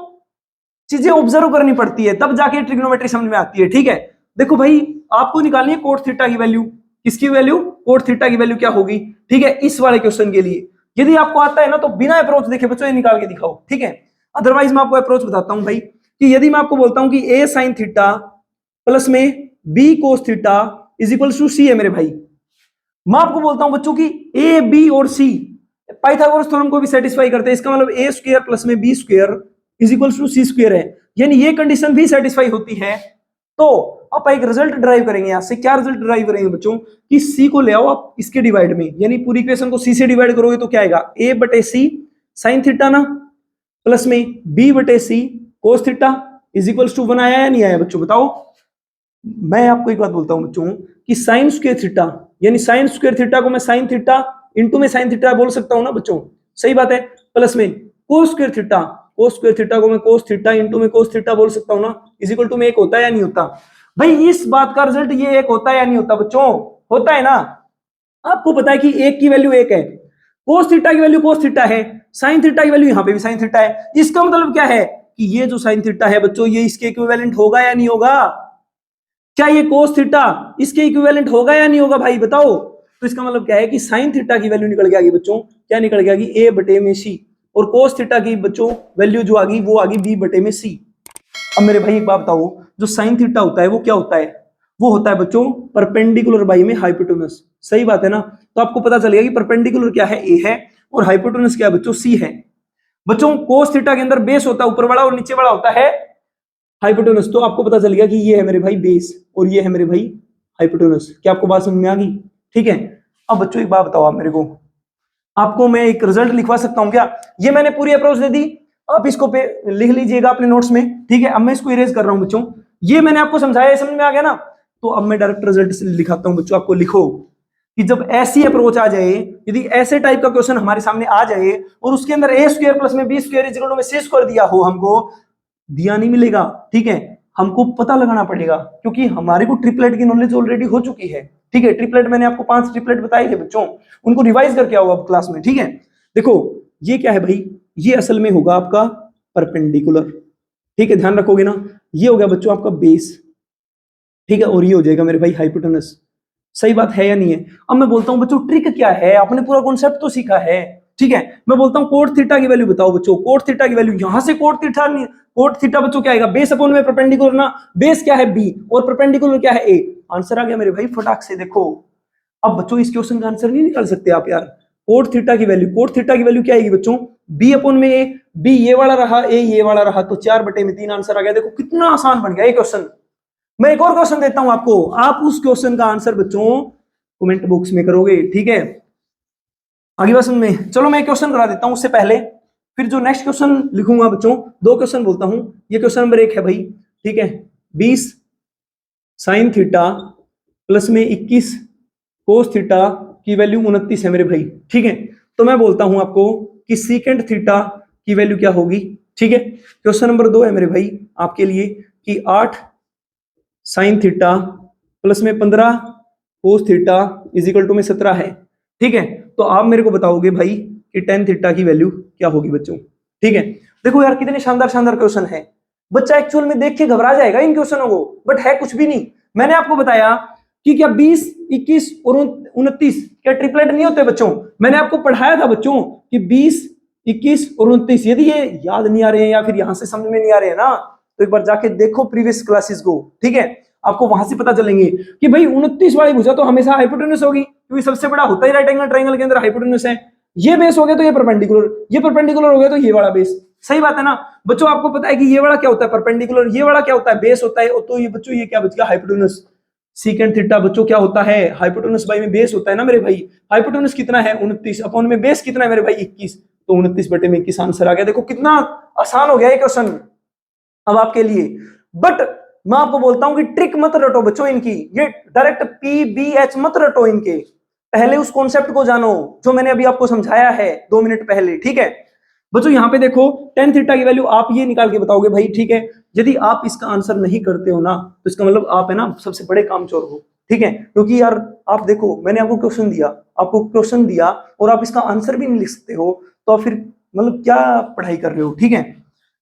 चीजें ऑब्जर्व करनी पड़ती है तब जाके ट्रिग्नोमेट्री समझ में आती है, ठीक है। देखो भाई आपको निकालनी है कोट थीटा की वैल्यू, किसकी वैल्यू, कोट थीटा की वैल्यू क्या होगी, ठीक है, इस वाले क्वेश्चन के लिए। यदि आपको आता है ना तो बिना अप्रोच देखे बच्चों ये निकाल के दिखाओ, ठीक है। अदरवाइज मैं आपको अप्रोच बताता हूं भाई, कि यदि मैं आपको बोलता हूं कि ए साइन थीटा प्लस में b cos theta is equal to c है मेरे भाई, मैं आपको बोलता हूं बच्चों की ए बी और सी पाइथागोरस थ्योरम को भी सेटिस्फाई करते हैं, इसका मतलब ए स्क्वायर प्लस में B square is equal to C square है, यानी ये कंडीशन भी सेटिस्फाई होती है। तो आप एक रिजल्ट ड्राइव करेंगे, यहां से क्या रिजल्ट ड्राइव करेंगे बच्चों कि सी को ले आओ आप इसके डिवाइड में, यानी पूरी इक्वेशन को सी से डिवाइड करोगे तो क्या आएगा, ए बटे सी साइन थीटा ना प्लस में बी बटे c cos theta is equals to 1 आया या नहीं आया बच्चों बताओ। मैं आपको एक बात बोलता हूं बच्चों कि साइन स्क्वायर थीटा, यानी साइन स्क्वायर थीटा को मैं साइन थीटा इंटू में साइन थीटा बोल सकता हूं ना बच्चों, सही बात है। प्लस में cos square theta, cos square theta को मैं कोस थीटा इंटू में कोस थीटा बोल सकता हूं ना, इज इक्वल टू में एक होता है या नहीं होता। भाई इस बात का रिजल्ट ये एक होता है या नहीं होता बच्चों, होता है ना। आपको पता है कि एक की वैल्यू एक है, कोस थीटा की वैल्यू कोस थीटा है, साइन थीटा की वैल्यू यहां पे भी साइन थीटा है। इसका मतलब क्या है कि ये जो साइन थीटा है बच्चों ये इसके इक्विवेलेंट होगा या नहीं होगा। क्या ये कोस थीटा इसके इक्विवेलेंट होगा या नहीं होगा भाई बताओ। तो इसका मतलब क्या है कि साइन थीटा की वैल्यू निकल के आ गई बच्चों, क्या निकल के आ गई, ए बटे में सी, और कोस थीटा की बच्चों वैल्यू जो आ गई वो आ गई बी बटे में सी। अब मेरे भाई एक बात बताओ, जो साइन थीटा होता है वो क्या होता है? वो होता है बच्चों परपेंडिकुलर बाई में हाइपोटेनस। सही बात है ना? तो आपको पता चलेगा कि परपेंडिकुलर क्या है, ए है, और हाइपोटेनस क्या है बच्चों, सी है। बच्चों कोस थीटा के अंदर बेस होता है ऊपर वाला और नीचे वाला होता है हाइपोटेनस। तो आपको पता चल गया कि ये है मेरे भाई बेस और ये है मेरे भाई हाइपोटेनस। क्या आपको बात समझ में आ गई? ठीक है। अब बच्चों एक बात बताओ आप मेरे को, आपको मैं एक रिजल्ट लिखवा सकता हूं क्या? ये मैंने पूरी अप्रोच दे दी, आप इसको पे लिख लीजिएगा अपने नोट्स में। ठीक है, अब मैं इसको इरेज कर रहा हूं बच्चों। ये मैंने आपको समझाया, समझ में आ गया ना? तो अब मैं डायरेक्ट रिजल्ट से लिखाता हूं बच्चों। आपको लिखो कि जब ऐसी अप्रोच आ जाए, यदि ऐसे टाइप का क्वेश्चन हमारे सामने आ जाए और उसके अंदर ए स्क्वायर प्लस में बी स्क्वायर इक्वल टू में सी स्क्वायर दिया हो, हमको दिया नहीं मिलेगा। ठीक है, हमको पता लगाना पड़ेगा, क्योंकि हमारे को ट्रिपलेट की नॉलेज ऑलरेडी हो चुकी है। ठीक है, ट्रिपलेट मैंने आपको 5 ट्रिपलेट बताए थे बच्चों, उनको रिवाइज करके आओ अब क्लास में। ठीक है, देखो ये क्या है भाई, ये असल में होगा आपका परपेंडिकुलर। ठीक है, ध्यान रखोगे ना? ये हो गया बच्चों आपका बेस। ठीक है, और ये हो जाएगा मेरे भाई हाइपोटेनस। सही बात है या नहीं है? अब मैं बोलता हूं बच्चों ट्रिक क्या है, आपने पूरा कॉन्सेप्ट तो सीखा है। ठीक है, मैं बोलता हूं कोट थीटा की वैल्यू बताओ बच्चों। कोट थीटा की वैल्यू यहां से कोट थीटा, कोट थीटा बच्चों क्या आएगा, बेस अपॉन में परपेंडिकुलर ना, बेस क्या है बी और परपेंडिकुलर क्या है ए। आंसर आ गया मेरे भाई फटाक से। देखो अब बच्चों इस क्वेश्चन का आंसर नहीं निकाल सकते आप यार? कोट थीटा की वैल्यू, कोट थीटा की वैल्यू क्या आएगी बच्चों, बी अपॉन में ए। बी ये वाला रहा, ए ये वाला रहा, तो 4/3 आंसर आ गया। देखो कितना आसान बन गया ये क्वेश्चन। मैं एक और क्वेश्चन देता हूं आपको, आप उस क्वेश्चन का आंसर बच्चों कमेंट बॉक्स में करोगे। ठीक है, आगे बात समझ में? चलो मैं क्वेश्चन करा देता हूं उससे पहले, फिर जो नेक्स्ट क्वेश्चन लिखूंगा बच्चों, 2 क्वेश्चन बोलता हूं। ये क्वेश्चन नंबर 1 है भाई। ठीक है, 20 साइन थीटा प्लस में 21 कोस थीटा की वैल्यू 29 है मेरे भाई। ठीक है, तो मैं बोलता हूं आपको कि सीकेंट थीटा की वैल्यू क्या होगी। ठीक है, क्वेश्चन नंबर 2 है मेरे भाई आपके लिए कि 8 साइन थीटा प्लस में 15 cos theta is equal to में 17 है। ठीक है, तो आप मेरे को बताओगे भाई कि टेन थीटा की वैल्यू क्या होगी बच्चों। ठीक है, देखो यार कितने शानदार शानदार क्वेश्चन है। बच्चा एक्चुअल में देख के घबरा जाएगा इन क्वेश्चनों को, बट है कुछ भी नहीं। मैंने आपको बताया कि क्या 20, 21 और 29 क्या ट्रिपलेट नहीं होते बच्चों? मैंने आपको पढ़ाया था बच्चों कि 20, 21 और 29। यदि ये याद नहीं आ रहे हैं या फिर यहां से समझ में नहीं आ रहे हैं ना, तो एक बार जाके देखो प्रीवियस क्लासेस को। ठीक है, आपको वहां से पता चलेंगे कि भाई 29 वाली भुजा तो हमेशा हाइपोटेनस होगी, क्योंकि सबसे बड़ा होता ही राइट एंगल ट्रायंगल के अंदर हाइपोटेनस है। ये बेस हो गया तो ये परपेंडिकुलर, ये परपेंडिकुलर हो गया तो ये वाला बेस। सही बात है ना बच्चों? आपको पता है कि ये वाला क्या होता है परपेंडिकुलर, ये वाला क्या होता है बेस होता है, तो ये बच्चों ये क्या बच गया हाइपोटेनस। सीकेंट थीटा बच्चों क्या होता है, हाइपोटेनस बाई में बेस होता है ना मेरे भाई। हाइपोटेनस कितना है 29, अपॉन में बेस कितना है मेरे भाई 21, तो 29/21 आंसर आ गया। देखो कितना आसान हो गया ये क्वेश्चन अब आपके लिए। बट मैं आपको बोलता हूं कि ट्रिक मत रटो बच्चों इनकी, ये डायरेक्ट PBH मत रटो इनके, पहले उस कॉन्सेप्ट को जानो जो मैंने अभी आपको समझाया है 2 मिनट पहले। ठीक है बच्चों, यहां पे देखो टेन थीटा की वैल्यू आप ये निकाल के बताओगे भाई। ठीक है, यदि आप इसका आंसर नहीं करते हो ना, तो इसका मतलब आप है ना सबसे बड़े कामचोर हो। ठीक है, क्योंकि यार आप देखो मैंने आपको क्वेश्चन दिया, और आप इसका आंसर भी नहीं लिख सकते हो, तो फिर मतलब क्या पढ़ाई कर रहे हो? ठीक है,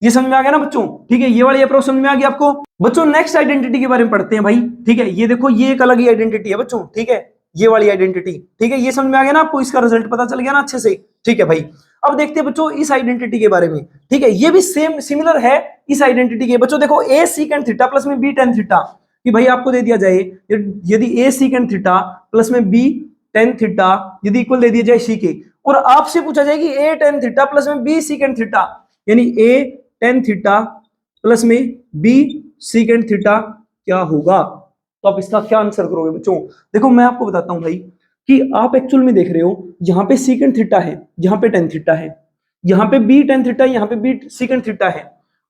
ये समझ में आ गया ना बच्चों? ठीक है, ये वाली अप्रोच समझ में आ गया आपको? बच्चों नेक्स्ट आइडेंटिटी के बारे में पढ़ते हैं भाई। ठीक है, ये देखो ये एक अलग ही आइडेंटिटी है बच्चों। ठीक है, ये वाली आइडेंटिटी। ठीक है, ये समझ में आ गया ना आपको? इसका रिजल्ट पता चल गया ना अच्छे से? ठीक है भाई, अब देखते हैं बच्चों इस आइडेंटिटी के बारे में। ठीक है, ये भी सेम सिमिलर है इस आइडेंटिटी के। बच्चों देखो ए सीकेंट थीटा प्लस में बी टेन थीटा, कि भाई आपको दे दिया जाए यदि ए सीकेंट थीटा प्लस में बी टेन थीटा यदि इक्वल दे दिया जाए सी के, और आपसे पूछा जाए कि ए टेन थीटा प्लस में बी सीकेंट थीटा, यानी ए टेन थीटा प्लस में बी सीकेंट थीटा क्या होगा, तो आप इसका क्या आंसर करोगे बच्चों? देखो मैं आपको बताता हूं भाई कि आप एक्चुअल में देख रहे हो, यहां पे सीकेंट थीटा है, यहां पे टेन थीटा है, यहां पे बी टेन थीटा, यहां पे बी सीकेंट थीटा है।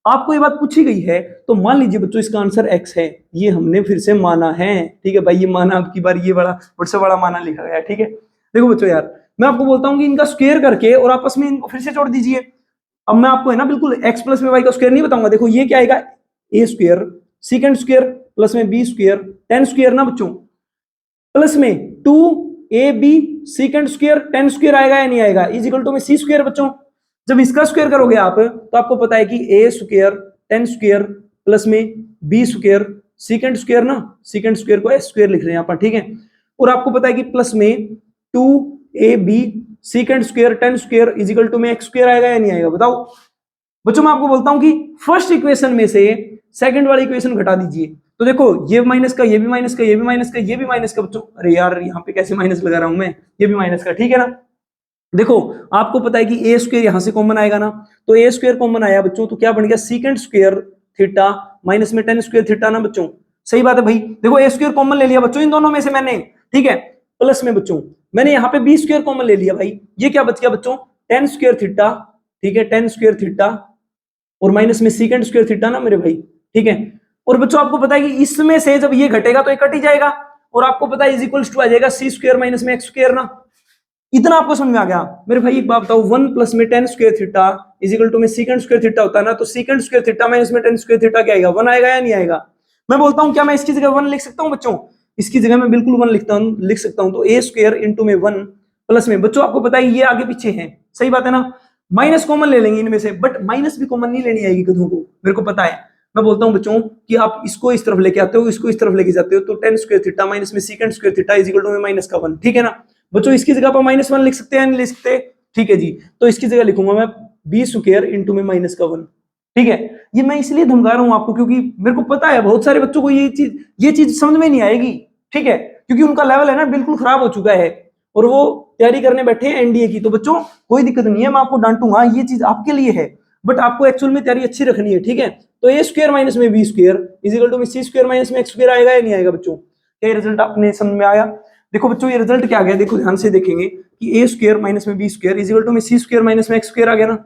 आपको ये बात पूछी गई है, तो मान लीजिए बच्चों इसका आंसर एक्स है, ये हमने फिर से माना है। ठीक है भाई, ये माना, अब की बार ये बड़ा बड़ा बड़ा माना लिखा गया है। ठीक है, देखो बच्चों यार मैं आपको बोलता हूं कि इनका स्क्वायर करके और आपस में इनको फिर से जोड़ दीजिए। अब मैं आपको है ना बिल्कुल एक्स प्लस में वाई का स्क्वायर नहीं बताऊंगा। देखो ये क्या आएगा, ए स्क्वायर सीकेंड स्क्वायर प्लस में बी स्क्वायर टेन स्क्वायर ना बच्चों, प्लस में 2ab secant square tan square आएगा या नहीं आएगा, इज इक्वल टू में सी स्क्वायर। बच्चों जब इसका स्क्वायर करोगे आप, तो आपको पता है कि A square tan square plus में बी स्क्वायर सीकेंड स्क्वायर ना, सीकेंड स्क्वायर को एस स्क्वायर लिख रहे हैं यहाँ पर। ठीक है, और आपको पता है कि प्लस में 2ab secant square tan square is equal to में एक्स स्क्वायर आएगा या नहीं आएगा, बताओ। बच्चों मैं आपको बोलता हूं कि फर्स्ट इक्वेशन में से सेकंड वाली इक्वेशन घटा दीजिए, तो देखो ये माइनस का, ये भी माइनस का, ये भी माइनस का, ये भी माइनस का बच्चों। अरे यार यहाँ पे कैसे माइनस लगा रहा हूं मैं, ये भी माइनस का, ठीक है ना। देखो आपको पता है कि ए स्क्वायर यहां से कॉमन आएगा ना, तो ए स्क्वायर कॉमन आया बच्चों, तो क्या बन गया सीकेंड स्क्वायर थीटा माइनस में टेन स्क्वायर थीटा ना बच्चों। सही बात है भाई, देखो ए स्क्वायर कॉमन ले लिया बच्चों इन दोनों में से मैंने, ठीक है। प्लस में बच्चों मैंने यहाँ पे बी स्क्वायर कॉमन ले लिया भाई, ये क्या बच गया बच्चों टेन स्क्वायर थीटा, ठीक है, टेन स्क्वायर थीटा और माइनस में सीकेंड स्क्वायर थीटा ना मेरे भाई, ठीक है। और बच्चों आपको पता है कि इसमें से जब ये घटेगा तो ये कट ही जाएगा, और आपको पता है इज इक्वल्स टू आ जाएगा सी स्क्वायर माइनस में एक्स स्क्वायर ना। इतना आपको समझ में आ गया मेरे भाई। एक बात बताओ, 1 प्लस में tan square theta is equal to में सीकेंड स्क्वायर थीटा होता है ना, तो सीकेंड स्क्वायर थीटा माइनस में टेन स्क्वायर थीटा क्या आएगा, 1 आएगा या नहीं आएगा। मैं बोलता हूं क्या मैं इसकी जगह 1 लिख सकता हूं बच्चों, इसकी जगह मैं बिल्कुल 1 लिख सकता हूं, तो ए स्क्वायर इंटू में 1 प्लस में बच्चों आपको पता है ये आगे पीछे है, सही बात है ना। माइनस कॉमन ले लेंगे इनमें से, बट माइनस भी कॉमन नहीं लेनी आएगी कदों को, मेरे को पता है। मैं बोलता हूं बच्चों कि आप इसको इस तरफ लेके आते हो, इसको इस तरफ लेके जाते हो, तो टेन स्क्वायर थीटा माइनस में secant square theta is equal to में माइनस का 1, ठीक है ना बच्चों। इसकी जगह पर -1 लिख सकते हैं नहीं लिख सकते, ठीक है जी। तो इसकी जगह लिखूंगा मैं बी स्क्वायर इंटू में माइनस का 1, ठीक है। ये मैं इसलिए धमका रहा हूं आपको क्योंकि मेरे को पता है बहुत सारे बच्चों को ये चीज समझ में नहीं आएगी, ठीक है, क्योंकि उनका लेवल है ना बिल्कुल खराब हो चुका है और वो तैयारी करने बैठे हैं एनडीए की। तो बच्चों कोई दिक्कत नहीं है, मैं आपको डांटूंगा, ये चीज आपके लिए है, बट आपको एक्चुअल में तैयारी अच्छी रखनी है, ठीक है। तो ए स्क्वायर माइनस में B square is equal to में सी स्क्वायर माइनस में एक्स स्क्वायर आएगा या नहीं आएगा बच्चों। क्या रिजल्ट आपने समझ में आया। देखो बच्चों ये रिजल्ट क्या आ गया, देखो ध्यान से देखेंगे कि ए स्क्वायर माइनस में B square is equal to में सी स्क्वायर माइनस में एक्स स्क्वायर आ गया ना।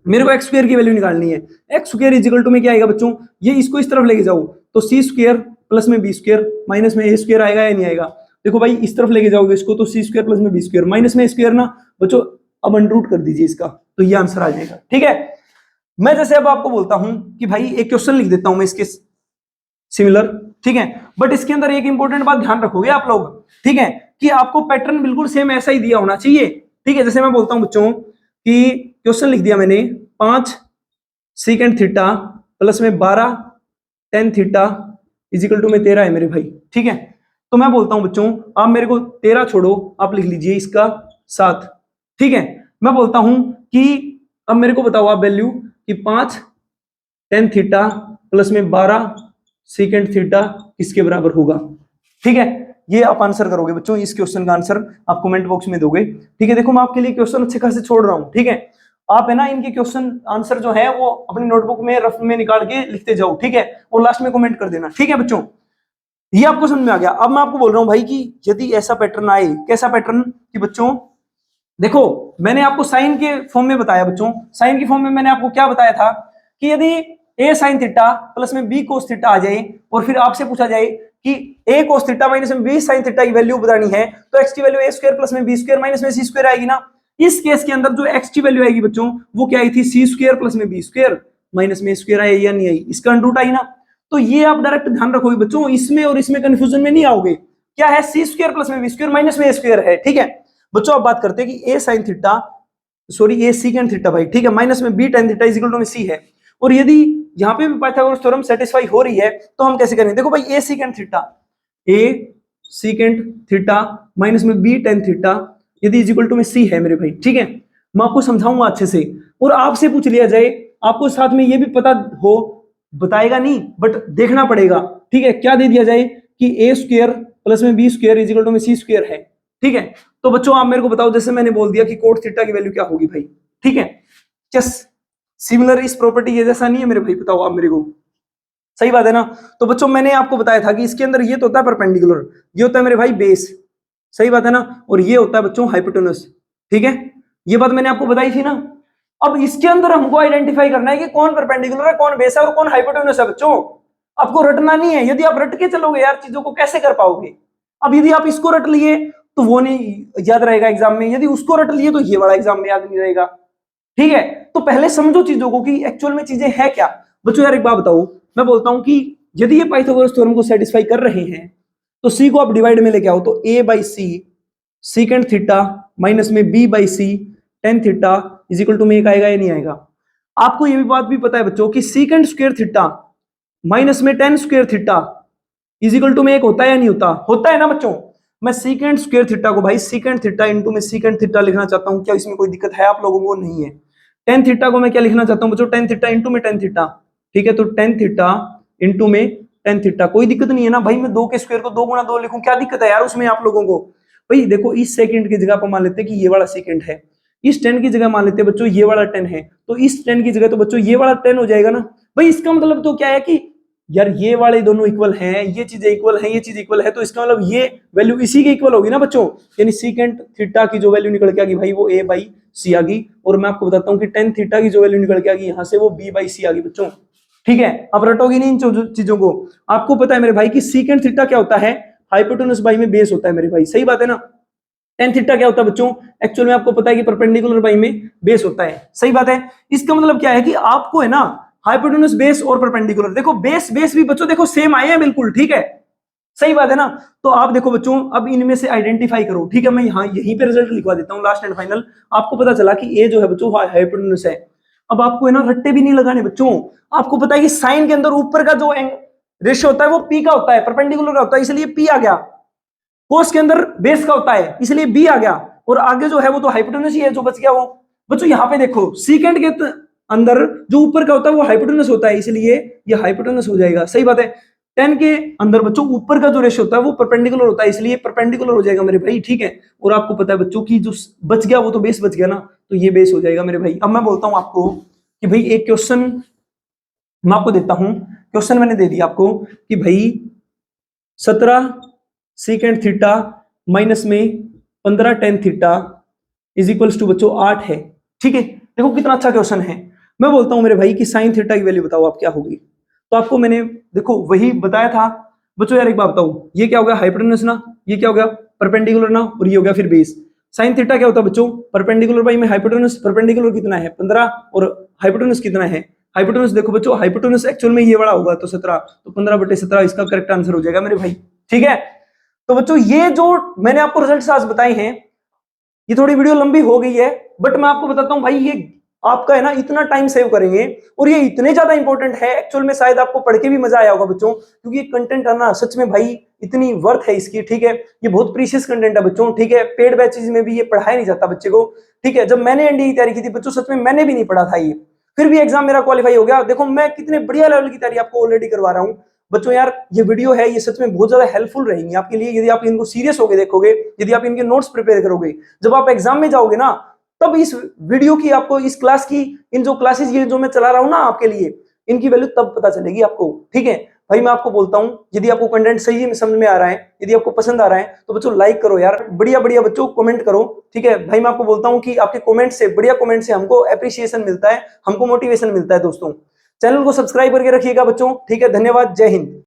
मेरे को एक्स स्क्वायर की वैल्यू निकालनी है, X square is equal to में क्या आएगा बच्चों, ये इसको इस तरफ लेके जाओ तो सी स्क्वायर प्लस में बी स्क्वायर माइनस में ए स्क्वायर आएगा या नहीं आएगा। देखो भाई इस तरफ लेके जाओगे इसको तो सी स्क्वायर प्लस में बी स्क्वायर माइनस में स्क्वायर ना बच्चों, अब अंडर कर दीजिए इसका, तो ये आंसर आ जाएगा, ठीक है। मैं जैसे अब आपको बोलता हूं कि भाई एक क्वेश्चन लिख देता हूं मैं इसके सिमिलर, ठीक है, बट इसके अंदर एक इंपॉर्टेंट बात ध्यान रखोगे आप लोग, ठीक है, कि आपको पैटर्न बिल्कुल सेम ऐसा ही दिया होना चाहिए, ठीक है। जैसे मैं बोलता हूं बच्चों कि क्वेश्चन लिख दिया मैंने 5 सीकेंड थीटा प्लस में 12 tan theta is equal to में 13 है मेरे भाई, ठीक है। तो मैं बोलता हूं बच्चों आप मेरे को 13 छोड़ो, आप लिख लीजिए इसका 7, ठीक है। मैं बोलता हूं कि अब मेरे को बताओ आप वैल्यू कि 5 टेन थीटा प्लस में 12 सीकेंड थीटा किसके बराबर होगा, ठीक है। ये आप आंसर करोगे बच्चों, इस क्वेश्चन का आंसर आप कमेंट बॉक्स में दोगे, ठीक है। देखो मैं आपके लिए क्वेश्चन अच्छे खासे छोड़ रहा हूं, ठीक है। आप है ना इनके क्वेश्चन आंसर जो है वो अपनी नोटबुक में रफ में निकाल के लिखते जाओ, ठीक है, और लास्ट में कमेंट कर देना, ठीक है बच्चों। ये आपको समझ में आ गया। अब मैं आपको बोल रहा हूं भाई कि यदि ऐसा पैटर्न आए, कैसा पैटर्न कि बच्चों देखो मैंने आपको साइन के फॉर्म में बताया बच्चों, साइन की फॉर्म में मैंने आपको क्या बताया था कि यदि ए साइन थीटा प्लस में बी कोस थीटा आ जाए और फिर आपसे पूछा जाए कि ए कोस थीटा माइनस में बी साइन थीटा की वैल्यू बतानी है, तो एक्स की वैल्यू ए स्क्वायर प्लस में बी स्क्वायर माइनस में सी स्क्वायर आएगी ना। इस केस के अंदर जो एक्स की वैल्यू आएगी बच्चों वो क्या आई थी, सी स्क्वायर प्लस में बी स्क्वायर माइनस में स्क्वायर आई या नहीं आई, इसका अंडर रूट आई ना। तो ये आप डायरेक्ट ध्यान रखोगे बच्चों, इसमें और इसमें कंफ्यूजन में नहीं आओगे। क्या है, सी स्क्वायर प्लस में बी स्क्वायर माइनस में ए स्क्वायर है, ठीक है बच्चों। आप बात करते हैं कि ए sine theta sorry A secant theta भाई, ठीक है, माइनस में B tan theta is equal to में सी है, और यदि यहाँ पे भी पाइथागोरस थ्योरम सेटिस्फाई हो रही है तो हम कैसे करेंगे। देखो भाई ए सीकेंड थीटा माइनस में बी टेन थीटा यदि इज इक्वल टू में सी है मेरे भाई, ठीक है। मैं आपको समझाऊंगा अच्छे से, और आपसे पूछ लिया जाए, आपको साथ में ये भी पता हो, बताएगा नहीं बट देखना पड़ेगा, ठीक है। क्या दे दिया जाए कि ए स्क्वायर प्लस में B square is equal to में सी स्क्वायर है, ठीक है। तो बच्चों आप मेरे को बताओ, जैसे मैंने बोल दिया कि कोट थीटा की वैल्यू क्या होगी भाई, ठीक है। जस्ट सिमिलर इस प्रॉपर्टी ये जैसा नहीं है मेरे भाई, बताओ आप मेरे को, सही बात है ना। तो बच्चों मैंने आपको बताया था कि इसके अंदर ये तो होता है परपेंडिकुलर, ये होता है मेरे भाई बेस, सही बात है ना, और ये होता है बच्चों हाइपोटेनस, ठीक है। ये बात मैंने आपको बताई थी ना। अब इसके अंदर हमको आइडेंटिफाई करना है कि कौन परपेंडिकुलर है, कौन बेस है और कौन हाइपोटेनस है बच्चों। आपको रटना नहीं है, यदि आप रट के चलोगे यार चीजों को कैसे कर पाओगे। अब यदि आप इसको रट लिए तो वो नहीं याद रहेगा एग्जाम में, यदि उसको रट लिए तो ये वाला एग्जाम में याद नहीं रहेगा, ठीक है। तो पहले समझो चीजों को कि एक्चुअल में चीजें हैं क्या बच्चों। यार एक बात बताओ, मैं बोलता हूं कि यदि ये पाइथागोरस थ्योरम को सेटिस्फाई कर रहे हैं तो सी को आप डिवाइड में लेके आओ, तो a by c secant theta minus में b by c tan theta is equal to में एक आएगा या नहीं आएगा। आपको ये भी बात भी पता है बच्चों कि सीकेंड स्क्वायर थीटा माइनस में tan square theta is equal to में एक होता है या नहीं होता, होता है ना बच्चों। मैं सीकेंड स्क्वायर थीटा को भाई सीकेंड थीटा इंटू में सीकेंड थीटा लिखना चाहता हूं, क्या इसमें कोई दिक्कत है आप लोगों को, नहीं है। टेन थीटा को मैं क्या लिखना चाहता हूं बच्चों, टेन थीटा इंटू में टेन थीटा, ठीक है, तो टेन थीटा इंटू में टेन थीटा, कोई दिक्कत नहीं है ना भाई, मैं 2 के स्क्वायर को 2 गुना 2 लिखूं, क्या दिक्कत है यार उसमें आप लोगों को। भाई देखो, इस सेकंड की जगह पर मान लेते हैं कि ये वाला सेकंड है, इस 10 की जगह मान लेते हैं बच्चों ये वाला 10 है, तो इस 10 की जगह तो बच्चों ये वाला 10 हो जाएगा ना। भाई इसका मतलब तो क्या है कि यार ये वाले दोनों इक्वल हैं, ये चीजें इक्वल हैं, ये चीज इक्वल है, तो इसका मतलब ये वैल्यू इसी के इक्वल होगी ना बच्चों, यानी सीकेंट थीटा की जो वैल्यू निकल के आ गई भाई वो a बाई सी आ गई, और मैं आपको बताता हूँ कि टेन थीटा की जो वैल्यू निकल के आ गई यहाँ से वो b बाई सी आ गई बच्चों। ठीक है, अब रटोगी नहीं इन चीजों को। आपको पता है मेरे भाई कि सीकेंट थीटा क्या होता है, हाइपोटेनस बाई में बेस होता है मेरे भाई, सही बात है ना। टेन थीटा क्या होता है बच्चों, एक्चुअल में आपको पता है कि परपेंडिकुलर बाई में बेस होता है, सही बात है। इसका मतलब क्या है कि आपको है ना हाइपोटेनस बेस और परपेंडिकुलर, देखो बेस बेस भी बच्चों देखो सेम आए हैं बिल्कुल, ठीक है, सही बात है ना। तो आप देखो बच्चों, अब इनमें से आइडेंटिफाई करो, ठीक है, मैं यहाँ यहीं पे रिजल्ट लिखवा देता हूँ लास्ट एंड फाइनल। आपको पता चला कि ए जो है बच्चों हाइपोटेनस है। अब आपको है ना रट्टे भी नहीं लगाने बच्चों, आपको पता है कि साइन के अंदर ऊपर का जो रेशियो होता है वो पी का होता है, परपेंडिकुलर का होता है, इसलिए पी आ गया। कोस के अंदर बेस का होता है, इसलिए बी आ गया, और आगे जो है वो तो हाइपोटेनस ही है जो बच गया वो। बच्चों यहाँ पे देखो, सीकेंड के अंदर जो ऊपर का होता है वो हाइपोटेनस होता है, इसलिए ये हाइपोटेनस हो जाएगा, सही बात है। 10 के अंदर बच्चों ऊपर का जो रेशियो होता है वो परपेंडिकुलर होता है, इसलिए परपेंडिकुलर हो जाएगा मेरे भाई, ठीक है। और आपको पता है बच्चों की जो बच गया वो तो बेस बच गया ना, तो ये बेस हो जाएगा मेरे भाई। अब मैं बोलता हूं आपको कि भाई एक क्वेश्चन मैं आपको देता हूं, क्वेश्चन मैंने दे दिया आपको कि भाई 17 सीकेंड थीटा माइनस में 15 tan theta is equals to बच्चों 8 है, ठीक है। देखो कितना अच्छा क्वेश्चन है। मैं बोलता हूं मेरे भाई कि साइन थीटा की वैल्यू बताओ आप क्या होगी, तो आपको मैंने देखो वही बताया था बच्चों। यार एक बात बताओ, ये क्या हो गया हाइपोटेनस ना, ये क्या हो गया परपेंडिकुलर ना, और ये हो गया फिर बेस। साइन थीटा क्या होता है बच्चों, परपेंडिकुलर बाई में हाइपोटेनस, परपेंडिकुलर कितना है 15 और हाइपोटेनस कितना है, हाइपोटेनस देखो बच्चों, हाइपोटेनस एक्चुअल में ये वाला होगा तो 17, तो 15/17 इसका करेक्ट आंसर हो जाएगा मेरे भाई, ठीक है। तो बच्चों ये जो मैंने आपको रिजल्ट आज बताए हैं, ये थोड़ी वीडियो लंबी हो गई है, बट मैं आपको बताता हूं भाई ये आपका है ना इतना टाइम सेव करेंगे, और ये इतने ज्यादा इंपॉर्टेंट है एक्चुअल में, शायद आपको पढ़ के भी मजा आया होगा बच्चों, क्योंकि ये कंटेंट है ना सच में भाई इतनी वर्थ है इसकी, ठीक है। ये बहुत प्रीशियस कंटेंट है बच्चों, ठीक है, पेड बैचेज में भी ये पढ़ाया नहीं जाता बच्चे को, ठीक है। जब मैंने एनडीए की तैयारी की थी बच्चों, सच में मैंने भी नहीं पढ़ा था ये, फिर भी एग्जाम मेरा क्वालिफाई हो गया। देखो मैं कितने बढ़िया लेवल की तैयारी आपको ऑलरेडी करवा रहा हूँ बच्चों। यार ये वीडियो है, ये सच में बहुत ज्यादा हेल्पफुल रहेंगी आपके लिए, यदि आप इनको सीरियस होकर देखोगे, यदि आप इनके नोट्स प्रिपेयर करोगे, जब आप एग्जाम में जाओगे ना, तब इस वीडियो की आपको, इस क्लास की, इन जो क्लासेस ये जो मैं चला रहा हूं ना आपके लिए, इनकी वैल्यू तब पता चलेगी आपको, ठीक है भाई। मैं आपको बोलता हूं, यदि आपको कंटेंट सही में समझ में आ रहा है, यदि आपको पसंद आ रहा है, तो बच्चों लाइक करो यार, बढ़िया बढ़िया बच्चों कमेंट करो, ठीक है भाई। मैं आपको बोलता हूं कि आपके कमेंट से, बढ़िया कमेंट से हमको एप्रिसिएशन मिलता है, हमको मोटिवेशन मिलता है दोस्तों। चैनल को सब्सक्राइब करके रखिएगा बच्चों, ठीक है। धन्यवाद, जय हिंद।